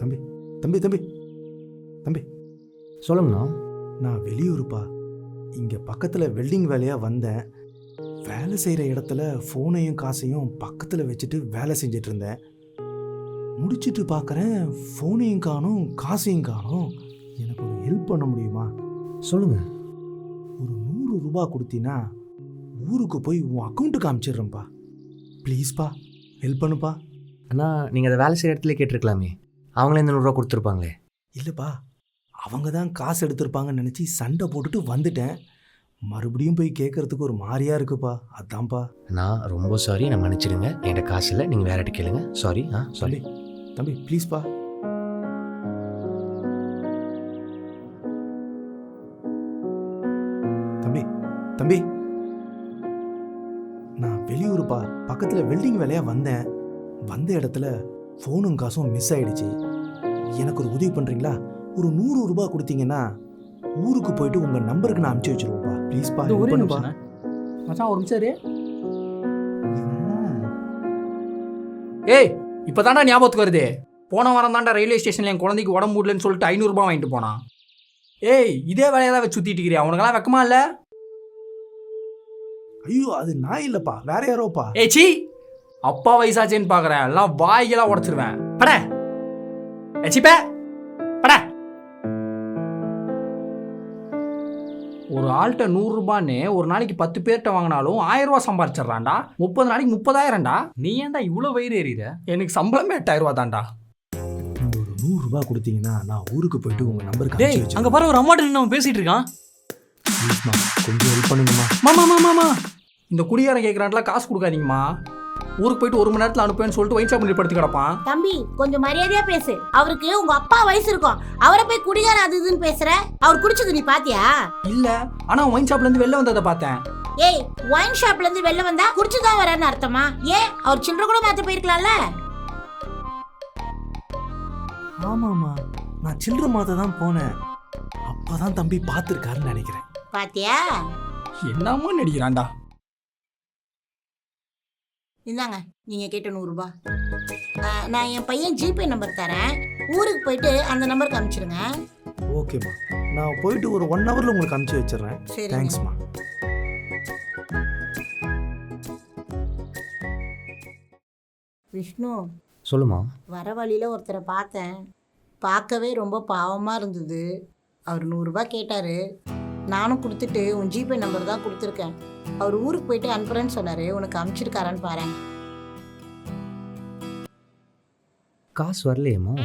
தம்பி தம்பி தம்பி தம்பி சொல்லுங்கண்ணா. நான் வெளியூருப்பா. இங்கே பக்கத்தில் வெல்டிங் வேலையாக வந்தேன். வேலை செய்கிற இடத்துல ஃபோனையும் காசையும் பக்கத்தில் வச்சுட்டு வேலை செஞ்சிட்டு இருந்தேன். முடிச்சுட்டு பார்க்குறேன், ஃபோனையும் காணும் காசையும் காணும். எனக்கு ஒரு ஹெல்ப் பண்ண முடியுமா? சொல்லுங்க. ஒரு 100 ரூபா கொடுத்தீங்கன்னா ஊருக்கு போய் உன் அக்கௌண்ட்டுக்கு அனுப்பிச்சிடுறேன்ப்பா. ப்ளீஸ்ப்பா, ஹெல்ப் பண்ணுப்பா. அண்ணா, நீங்கள் அதை வேலை செய்கிற இடத்துல கேட்டிருக்கலாமே. அவங்களே இந்த 100 ரூபா கொடுத்துருப்பாங்களே. இல்லைப்பா, அவங்க தான் காசு எடுத்திருப்பாங்கன்னு நினச்சி சண்டை போட்டுட்டு வந்துட்டேன். மறுபடியும் போய் கேட்கறதுக்கு ஒரு மாதிரியா இருக்குப்பா. அதான்ப்பா. நான் ரொம்ப சாரி, நான் மன்னிச்சிடுங்க. என்கிட்ட காசு இல்லை, நீங்கள் வேற இடத்து கேளுங்க. சாரி. சாரி தம்பி ப்ளீஸ்ப்பா. தம்பி தம்பி நான் வெளியூருப்பா. பக்கத்தில் வெல்டிங் வேலையாக வந்தேன். வந்த இடத்துல ஃபோனும் காசும் மிஸ் ஆயிடுச்சு. எனக்கு ஒரு உதவி பண்ணுறீங்களா? ஒரு 100 ரூபா கொடுத்தீங்கன்னா ஊருக்கு போயிட்டு உங்கள் நம்பருக்கு நான் அனுப்பிச்சி வச்சிருவோம்ப்பா. ப்ளீஸ்ப்பா, ஒரே பண்ணுப்பா. நிமிஷம் மச்சான், ஒரு நிமிஷம் இரு. ஏய், இப்போதான்டா ஞாபகத்துக்கு வருது. போன வாரம் தான்டா ரயில்வே ஸ்டேஷனில் என் குழந்தைக்கு உடம்பு முடியலன்னு சொல்லிட்டு 500 ரூபாய் வாங்கிட்டு போனான். ஏய், இதே வேலையை தான் வச்சு சுற்றிட்டு இருக்கிறியா? அவனுக்கெல்லாம் வெக்கமா இல்லை? ஐயோ, அது நான் இல்லைப்பா, வேற யாரோப்பா. ஏச்சி, அப்பா வயசாச்சேன்னு பார்க்குறேன். எல்லாம் வாய்களாக உடச்சிருவேன். பட ஏச்சிப்பே பட. ஒரு ஆள்கிட்ட 100 ரூபான்னு ஒரு நாளைக்கு 10 பேர்கிட்ட வாங்கினாலும் 1000 ரூபா சம்பாரிச்சிட்றான்டா. 30 நாளைக்கு 30,000டா. நீ ஏன்டா இவ்வளோ வயிறு எறிகிற? எனக்கு சம்பளமே 8000 ரூபா தான்டா. நீங்க ஒரு 100 ரூபா கொடுத்தீங்கன்னா நான் ஊருக்கு போயிட்டு உங்க நம்பருக்கு டேய், அனுப்பிச்சி அங்க பாரு, ஒரு அம்மாட்ட நின்னு அவன் பேசிட்டு இருக்கான். ப்ளீஸ்மா, கொஞ்சம் ஹெல்ப் பண்ணுங்கம்மா. மாமா இந்த குடியாரன் கேட்குறான்லாம் காசு கொடுக்காதீங்கம்மா. ஊருக்கு போயிட்டு 1 மணி நேரத்தில் அனுப்புவேன்னு சொல்லிட்டு ஒயின் ஷாப் பண்ணி படுத்து கிடப்பான். தம்பி, கொஞ்சம் மரியாதையா பேசு. அவருக்கு உங்க அப்பா வயசு இருக்கும். அவரை போய் குடிகார அது இதுன்னு பேசுற. அவர் குடிச்சது நீ பாத்தியா? இல்ல, ஆனா ஒயின் ஷாப்ல இருந்து வெளில வந்ததை பார்த்தேன். ஏய், ஒயின் ஷாப்ல இருந்து வெளில வந்தா குடிச்சுதான் வரேன்னு அர்த்தமா? ஏன் அவர் சில்லற கூட மாத்த போயிருக்கலாம்ல? ஆமாம்மா, நான் சில்லற மாத்த தான் போனேன். அப்பதான் தம்பி பார்த்துருக்காருன்னு நினைக்கிறேன். பாத்தியா? என்னமோ நடிக்கிறான்டா. இந்தாங்க, நீங்க கேட்ட 100 ரூபாய். நான் என் பையன் ஜிபே நம்பர் தரேன். ஊருக்கு போயிட்டு அந்த நம்பருக்கு அனுப்பிச்சிடுங்க. ஓகேம்மா, நான் போயிட்டு ஒரு 1 ஹவர்ல உங்களுக்கு அனுப்பிச்சி வச்சிடுறேன். சரி. தேங்க்ஸ்மா. விஷ்ணு, சொல்லுமா. வர வழியில் ஒருத்தரை பார்த்தேன். பார்க்கவே ரொம்ப பாவமாக இருந்தது. அவர் 100 ரூபாய் கேட்டார். நானும் கொடுத்துட்டு உன் ஜிபே நம்பர் தான் கொடுத்துருக்கேன். அவர் ஊருக்கு போயிட்டு அனுப்புறேன்னு சொன்னார். உனக்கு அனுப்பிச்சிருக்காரான்னு பாரு. காசு வரலையேம்மா.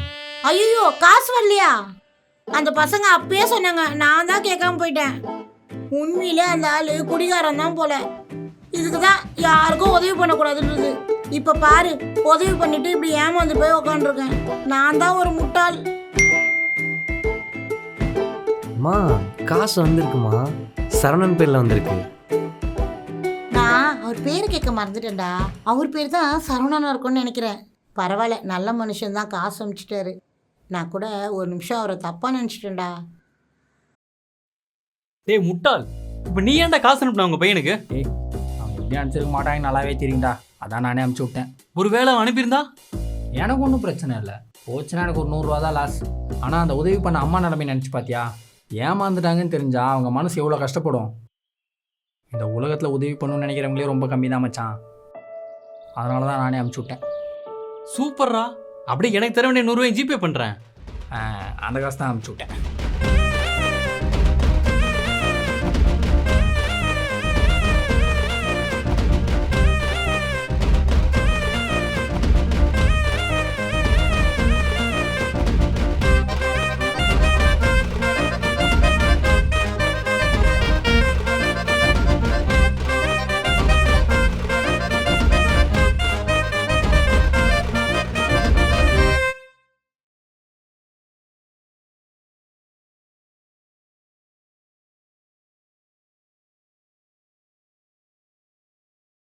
ஐயோ, காசு வரலையா? அந்த பசங்க அப்பயே சொன்னாங்க, நான் தான் கேட்காம போயிட்டேன். உண்மையிலே அந்த ஆள் குடிகாரன் தான் போல. இதுக்கு தான் யாருக்கும் உதவி பண்ணக்கூடாதுன்றது. இப்போ பாரு, உதவி பண்ணிட்டு இப்படி ஏமாந்து போய் உக்காந்துருக்கேன். நான் தான் ஒரு முட்டாள். அம்மா, காசு வந்திருக்குமா. சரவணன் பேர்ல வந்திருக்கு. நான் அவர் பேர் கேட்க மறந்துட்டேன்டா. அவர் பேர் தான் சரவணனா இருக்கும்னு நினைக்கிறேன். பரவாயில்ல, நல்ல மனுஷன் தான், காசு அனுப்பிச்சிட்டாரு. நான் கூட ஒரு நிமிஷம் அவரை தப்பா நினச்சிட்டேன்டா. டேய் முட்டாள், இப்போ நீ ஏன்டா காசு அனுப்புன உங்க பையனுக்கு? அவன் எப்படி அனுப்பிச்சிருக்க மாட்டாங்க, நல்லாவே தெரியும்டா. அதான் நானே அனுப்பிச்சி விட்டேன். ஒரு வேளை அனுப்பியிருந்தா எனக்கு ஒன்றும் பிரச்சனை இல்லை. போச்சுன்னா எனக்கு ஒரு 100 ரூபா தான் லாஸ். ஆனால் அந்த உதவி பண்ண அம்மா நிலைமை நினச்சி பார்த்தியா? ஏமாந்துட்டாங்கன்னு தெரிஞ்சா அவங்க மனசு எவ்வளோ கஷ்டப்படும். இந்த உலகத்தில் உதவி பண்ணணும்னு நினைக்கிறவங்களே ரொம்ப கம்மி தான் மச்சான். அதனால தான் நானே அனுப்பிச்சி விட்டேன். சூப்பர்ரா. அப்படி எனக்கு தர வேண்டிய 100 ரூபாய் ஜிபே பண்ணுறேன். அந்த காசு தான் அனுப்பிச்சி விட்டேன்.